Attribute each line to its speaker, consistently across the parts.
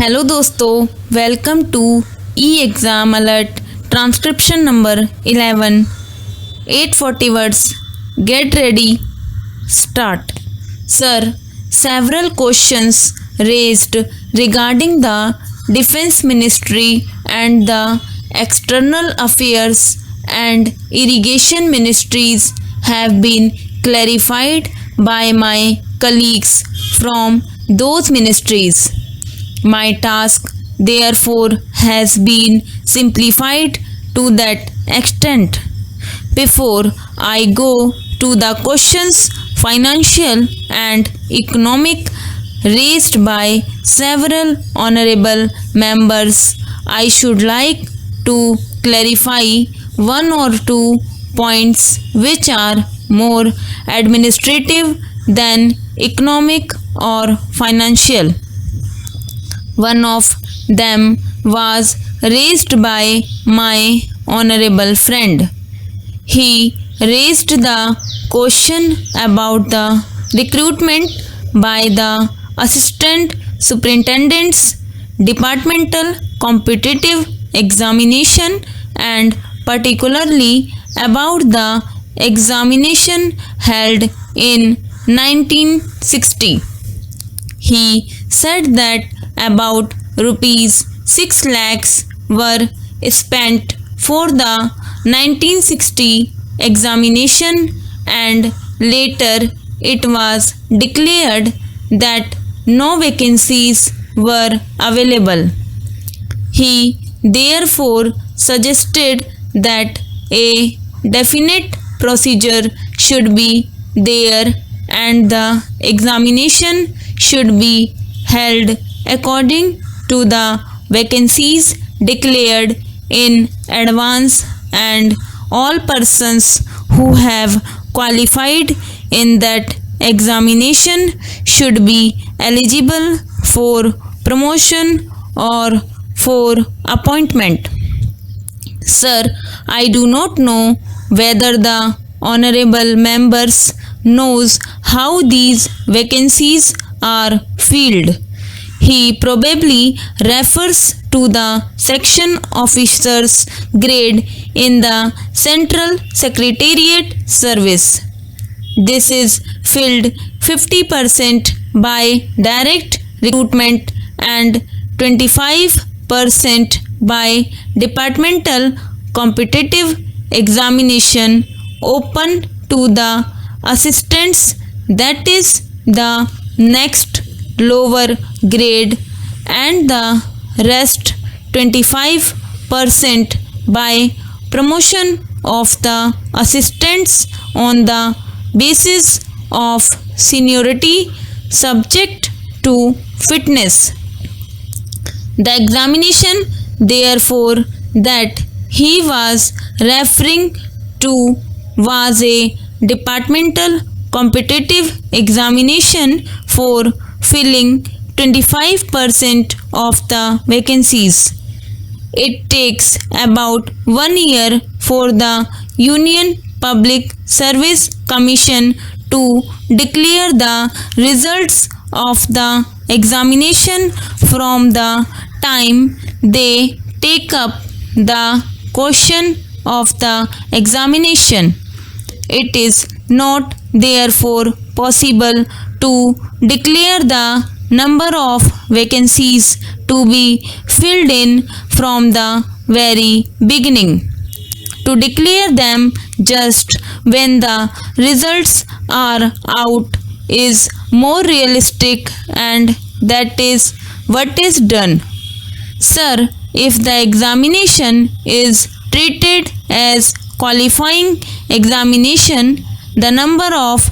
Speaker 1: Hello दोस्तों, welcome to E exam alert transcription number 11 840 words. Get ready, start. Sir, several questions raised regarding the Defense Ministry and the External Affairs and Irrigation Ministries have been clarified by my colleagues from those ministries. My task, therefore, has been simplified to that extent. Before I go to the questions, financial and economic, raised by several honorable members, I should like to clarify one or two points which are more administrative than economic or financial. One of them was raised by my honorable friend. He raised the question about the recruitment by the assistant superintendents, departmental competitive examination, and particularly about the examination held in 1960. He said that about rupees 6 lakhs were spent for the 1960 examination, and later it was declared that no vacancies were available. He therefore suggested that a definite procedure should be there and the examination should be held according to the vacancies declared in advance, and all persons who have qualified in that examination should be eligible for promotion or for appointment. Sir, I do not know whether the honorable members knows how these vacancies are filled. He probably refers to the section officers grade in the Central Secretariat Service. This is filled 50% by direct recruitment and 25% by departmental competitive examination open to the assistants, that is the next lower grade, and the rest 25% by promotion of the assistants on the basis of seniority subject to fitness. The examination, therefore, that he was referring to was a departmental competitive examination for filling 25% of the vacancies. It takes about 1 year for the Union Public Service Commission to declare the results of the examination from the time they take up the question of the examination. It is not therefore possible to declare the number of vacancies to be filled in from the very beginning. To declare them just when the results are out is more realistic, and that is what is done. Sir, if the examination is treated as qualifying examination, the number of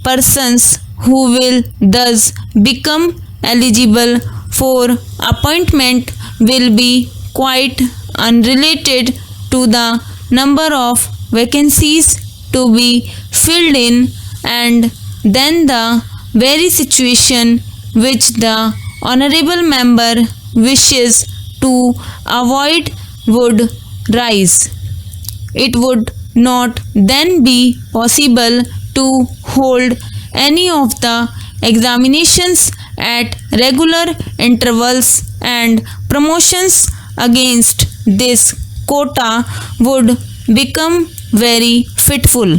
Speaker 1: persons who will thus become eligible for appointment will be quite unrelated to the number of vacancies to be filled in, and then the very situation which the honorable member wishes to avoid would rise. It would not then be possible to hold any of the examinations at regular intervals, and promotions against this quota would become very fitful.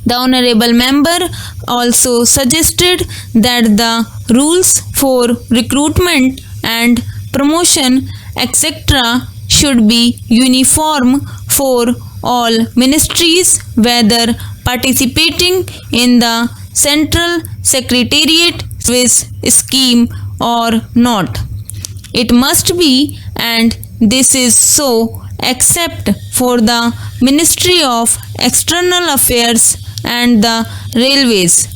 Speaker 1: The honorable member also suggested that the rules for recruitment and promotion etc. should be uniform for all ministries, whether participating in the central secretariat service scheme or not. It must be, and this is so, except for the Ministry of External Affairs and the Railways.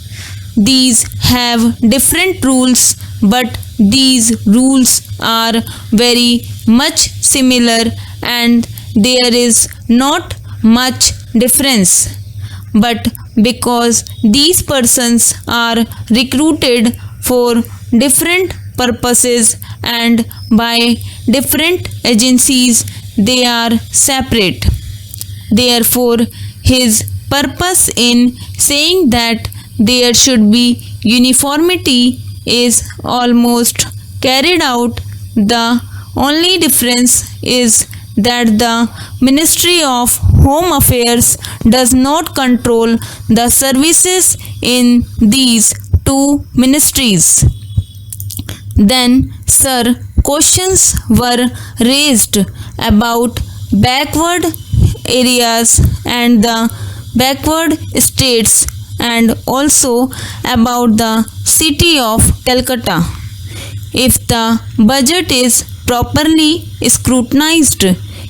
Speaker 1: These have different rules, but these rules are very much similar and there is not much difference. But because these persons are recruited for different purposes and by different agencies, they are separate. Therefore, his purpose in saying that there should be uniformity is almost carried out. The only difference is that the Ministry of Home Affairs does not control the services in these two ministries. Then, sir, questions were raised about backward areas and the backward states, and also about the city of Calcutta. If the budget is properly scrutinized,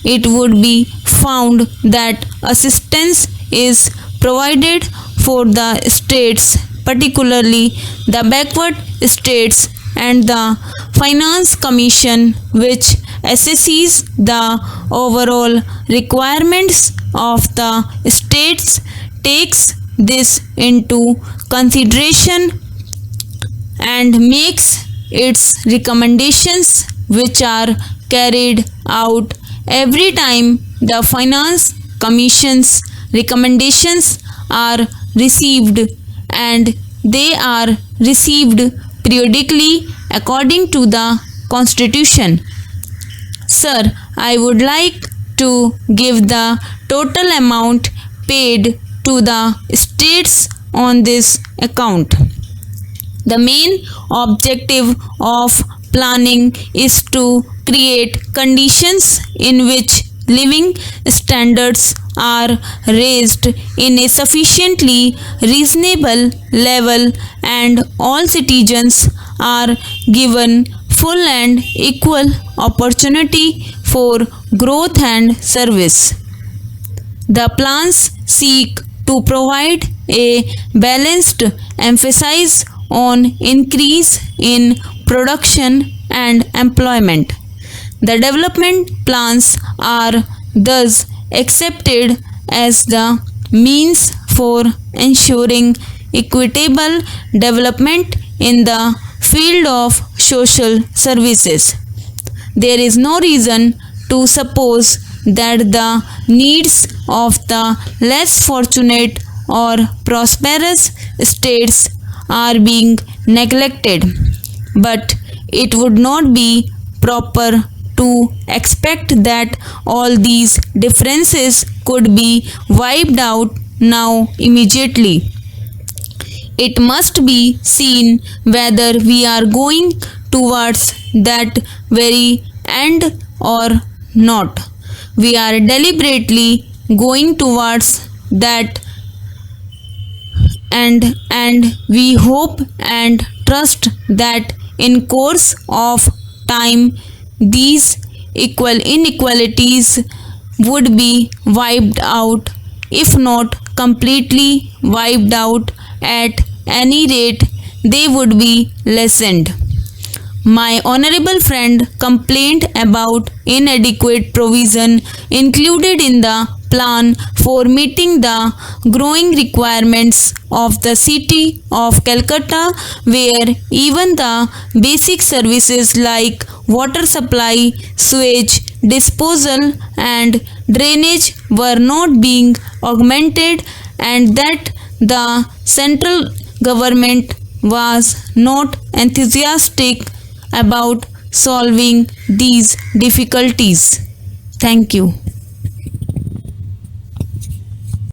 Speaker 1: it would be found that assistance is provided for the states, particularly the backward states, and the Finance Commission, which assesses the overall requirements of the states, takes this into consideration and makes its recommendations, which are carried out every time the Finance Commission's recommendations are received, and they are received periodically according to the Constitution. Sir, I would like to give the total amount paid to the states on this account. The main objective of planning is to create conditions in which living standards are raised in a sufficiently reasonable level and all citizens are given full and equal opportunity for growth and service. The plans seek to provide a balanced emphasis on increase in production and employment. The development plans are thus accepted as the means for ensuring equitable development in the field of social services. There is no reason to suppose that the needs of the less fortunate or prosperous states are being neglected, but it would not be proper to expect that all these differences could be wiped out now immediately. It must be seen whether we are going towards that very end or not. We are deliberately going towards that end, and we hope and trust that in course of time these inequalities would be wiped out, if not completely wiped out, at any rate they would be lessened. My honorable friend complained about inadequate provision included in the plan for meeting the growing requirements of the city of Calcutta, where even the basic services like water supply, sewage disposal, and drainage were not being augmented, and that the central government was not enthusiastic about solving these difficulties. Thank you.